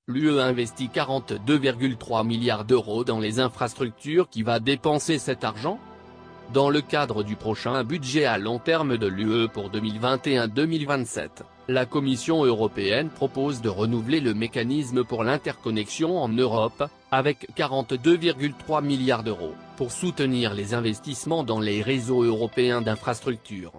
l'UE investit 42,3 milliards d'euros dans les infrastructures. Qui va dépenser cet argent ? Dans le cadre du prochain budget à long terme de l'UE pour 2021-2027, la Commission européenne propose de renouveler le mécanisme pour l'interconnexion en Europe, avec 42,3 milliards d'euros, pour soutenir les investissements dans les réseaux européens d'infrastructures.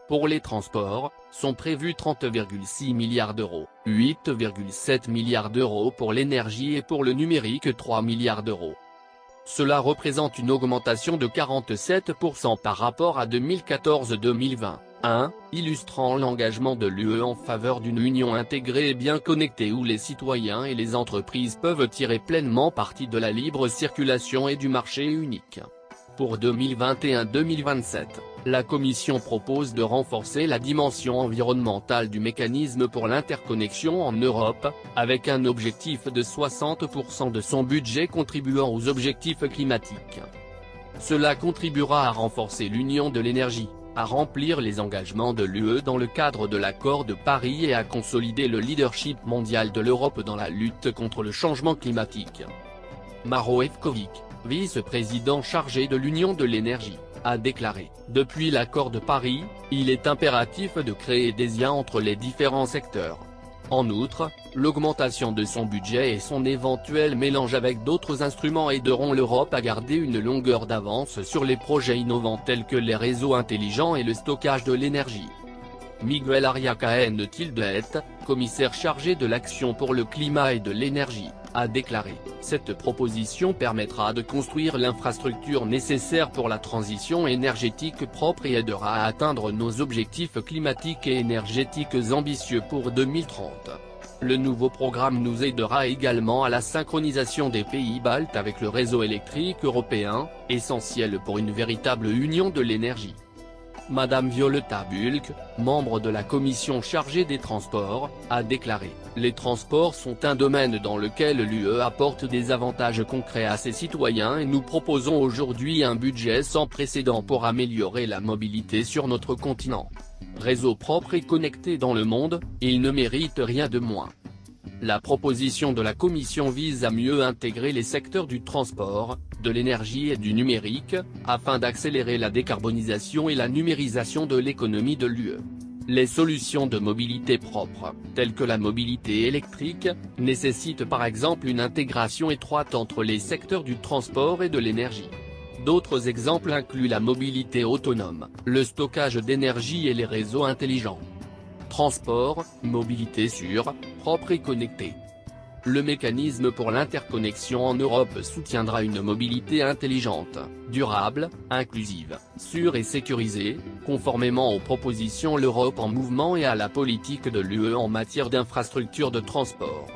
Pour les transports, sont prévus 30,6 milliards d'euros, 8,7 milliards d'euros pour l'énergie et pour le numérique 3 milliards d'euros. Cela représente une augmentation de 47% par rapport à 2014-2020, illustrant l'engagement de l'UE en faveur d'une union intégrée et bien connectée où les citoyens et les entreprises peuvent tirer pleinement parti de la libre circulation et du marché unique. Pour 2021-2027, la Commission propose de renforcer la dimension environnementale du mécanisme pour l'interconnexion en Europe, avec un objectif de 60% de son budget contribuant aux objectifs climatiques. Cela contribuera à renforcer l'union de l'énergie, à remplir les engagements de l'UE dans le cadre de l'accord de Paris et à consolider le leadership mondial de l'Europe dans la lutte contre le changement climatique. Maro Sefcovic, vice-président chargé de l'Union de l'énergie, a déclaré « Depuis l'accord de Paris, il est impératif de créer des liens entre les différents secteurs ». En outre, l'augmentation de son budget et son éventuel mélange avec d'autres instruments aideront l'Europe à garder une longueur d'avance sur les projets innovants tels que les réseaux intelligents et le stockage de l'énergie. Miguel Arias-Caènnes, commissaire chargé de l'action pour le climat et de l'énergie, a déclaré « Cette proposition permettra de construire l'infrastructure nécessaire pour la transition énergétique propre et aidera à atteindre nos objectifs climatiques et énergétiques ambitieux pour 2030. Le nouveau programme nous aidera également à la synchronisation des pays baltes avec le réseau électrique européen, essentiel pour une véritable union de l'énergie. » Madame Violeta Bulc, membre de la commission chargée des transports, a déclaré « Les transports sont un domaine dans lequel l'UE apporte des avantages concrets à ses citoyens et nous proposons aujourd'hui un budget sans précédent pour améliorer la mobilité sur notre continent. Réseau propre et connecté dans le monde, il ne mérite rien de moins. » La proposition de la Commission vise à mieux intégrer les secteurs du transport, de l'énergie et du numérique, afin d'accélérer la décarbonisation et la numérisation de l'économie de l'UE. Les solutions de mobilité propre, telles que la mobilité électrique, nécessitent par exemple une intégration étroite entre les secteurs du transport et de l'énergie. D'autres exemples incluent la mobilité autonome, le stockage d'énergie et les réseaux intelligents. Transport, mobilité sûre, propre et connectée. Le mécanisme pour l'interconnexion en Europe soutiendra une mobilité intelligente, durable, inclusive, sûre et sécurisée, conformément aux propositions L'Europe en mouvement et à la politique de l'UE en matière d'infrastructures de transport.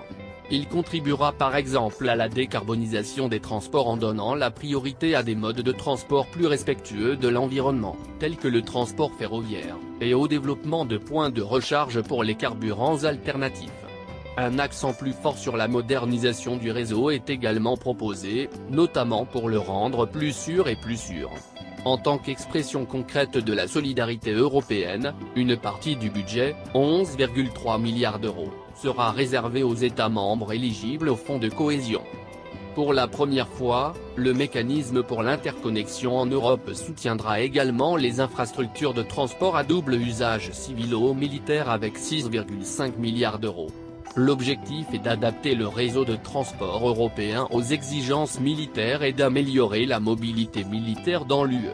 Il contribuera par exemple à la décarbonisation des transports en donnant la priorité à des modes de transport plus respectueux de l'environnement, tels que le transport ferroviaire, et au développement de points de recharge pour les carburants alternatifs. Un accent plus fort sur la modernisation du réseau est également proposé, notamment pour le rendre plus sûr et plus sûr. En tant qu'expression concrète de la solidarité européenne, une partie du budget, 11,3 milliards d'euros, sera réservée aux États membres éligibles au fonds de cohésion. Pour la première fois, le mécanisme pour l'interconnexion en Europe soutiendra également les infrastructures de transport à double usage civilo-militaire avec 6,5 milliards d'euros. L'objectif est d'adapter le réseau de transport européen aux exigences militaires et d'améliorer la mobilité militaire dans l'UE.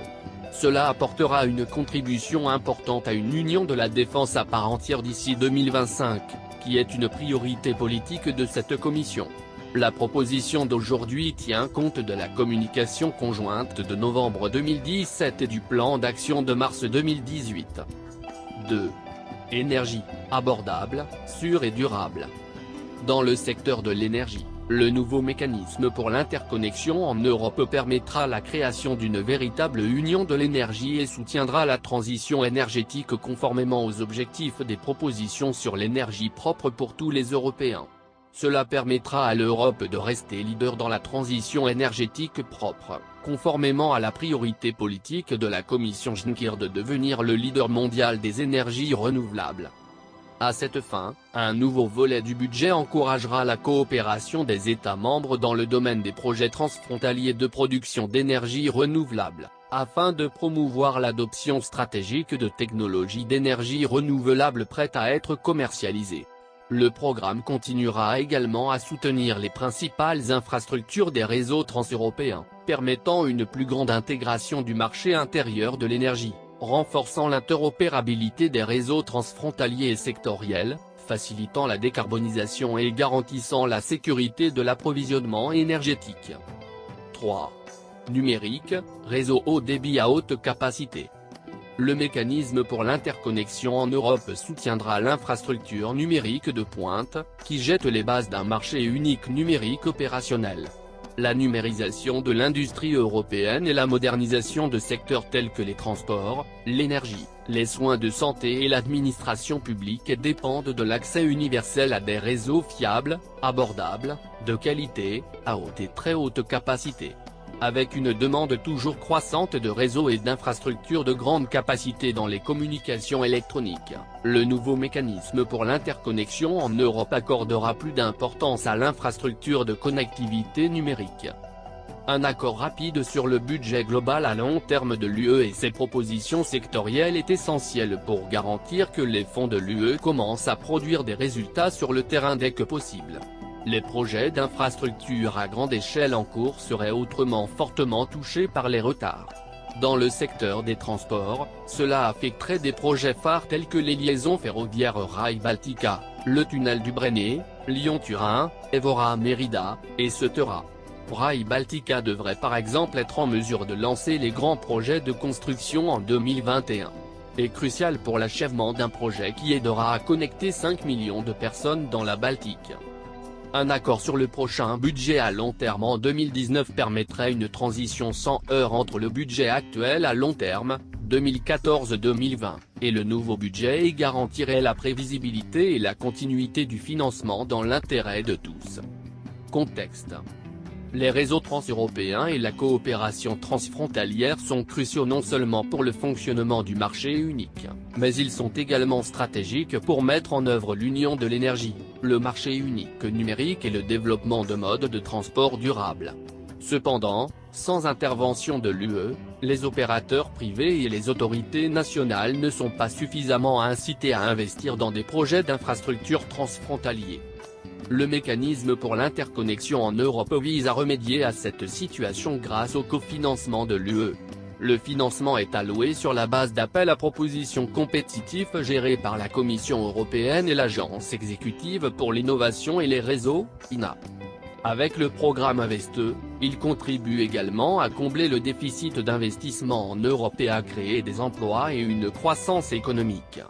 Cela apportera une contribution importante à une union de la défense à part entière d'ici 2025, qui est une priorité politique de cette commission. La proposition d'aujourd'hui tient compte de la communication conjointe de novembre 2017 et du plan d'action de mars 2018. 2. Énergie, abordable, sûre et durable. Dans le secteur de l'énergie, le nouveau mécanisme pour l'interconnexion en Europe permettra la création d'une véritable union de l'énergie et soutiendra la transition énergétique conformément aux objectifs des propositions sur l'énergie propre pour tous les Européens. Cela permettra à l'Europe de rester leader dans la transition énergétique propre, conformément à la priorité politique de la Commission Juncker de devenir le leader mondial des énergies renouvelables. À cette fin, un nouveau volet du budget encouragera la coopération des États membres dans le domaine des projets transfrontaliers de production d'énergie renouvelable, afin de promouvoir l'adoption stratégique de technologies d'énergie renouvelable prêtes à être commercialisées. Le programme continuera également à soutenir les principales infrastructures des réseaux transeuropéens, permettant une plus grande intégration du marché intérieur de l'énergie, renforçant l'interopérabilité des réseaux transfrontaliers et sectoriels, facilitant la décarbonisation et garantissant la sécurité de l'approvisionnement énergétique. 3. Numérique, réseau haut débit à haute capacité. Le mécanisme pour l'interconnexion en Europe soutiendra l'infrastructure numérique de pointe, qui jette les bases d'un marché unique numérique opérationnel. La numérisation de l'industrie européenne et la modernisation de secteurs tels que les transports, l'énergie, les soins de santé et l'administration publique dépendent de l'accès universel à des réseaux fiables, abordables, de qualité, à haute et très haute capacité. Avec une demande toujours croissante de réseaux et d'infrastructures de grande capacité dans les communications électroniques, le nouveau mécanisme pour l'interconnexion en Europe accordera plus d'importance à l'infrastructure de connectivité numérique. Un accord rapide sur le budget global à long terme de l'UE et ses propositions sectorielles est essentiel pour garantir que les fonds de l'UE commencent à produire des résultats sur le terrain dès que possible. Les projets d'infrastructures à grande échelle en cours seraient autrement fortement touchés par les retards. Dans le secteur des transports, cela affecterait des projets phares tels que les liaisons ferroviaires Rail Baltica, le tunnel du Brenner, Lyon-Turin, Évora-Mérida, et Cetera. Rail Baltica devrait par exemple être en mesure de lancer les grands projets de construction en 2021. Est crucial pour l'achèvement d'un projet qui aidera à connecter 5 millions de personnes dans la Baltique. Un accord sur le prochain budget à long terme en 2019 permettrait une transition sans heurts entre le budget actuel à long terme, 2014-2020, et le nouveau budget et garantirait la prévisibilité et la continuité du financement dans l'intérêt de tous. Contexte. Les réseaux transeuropéens et la coopération transfrontalière sont cruciaux non seulement pour le fonctionnement du marché unique, mais ils sont également stratégiques pour mettre en œuvre l'union de l'énergie, le marché unique numérique et le développement de modes de transport durables. Cependant, sans intervention de l'UE, les opérateurs privés et les autorités nationales ne sont pas suffisamment incités à investir dans des projets d'infrastructures transfrontaliers. Le mécanisme pour l'interconnexion en Europe vise à remédier à cette situation grâce au cofinancement de l'UE. Le financement est alloué sur la base d'appels à propositions compétitifs gérés par la Commission européenne et l'Agence exécutive pour l'innovation et les réseaux, INA. Avec le programme InvestE, il contribue également à combler le déficit d'investissement en Europe et à créer des emplois et une croissance économique.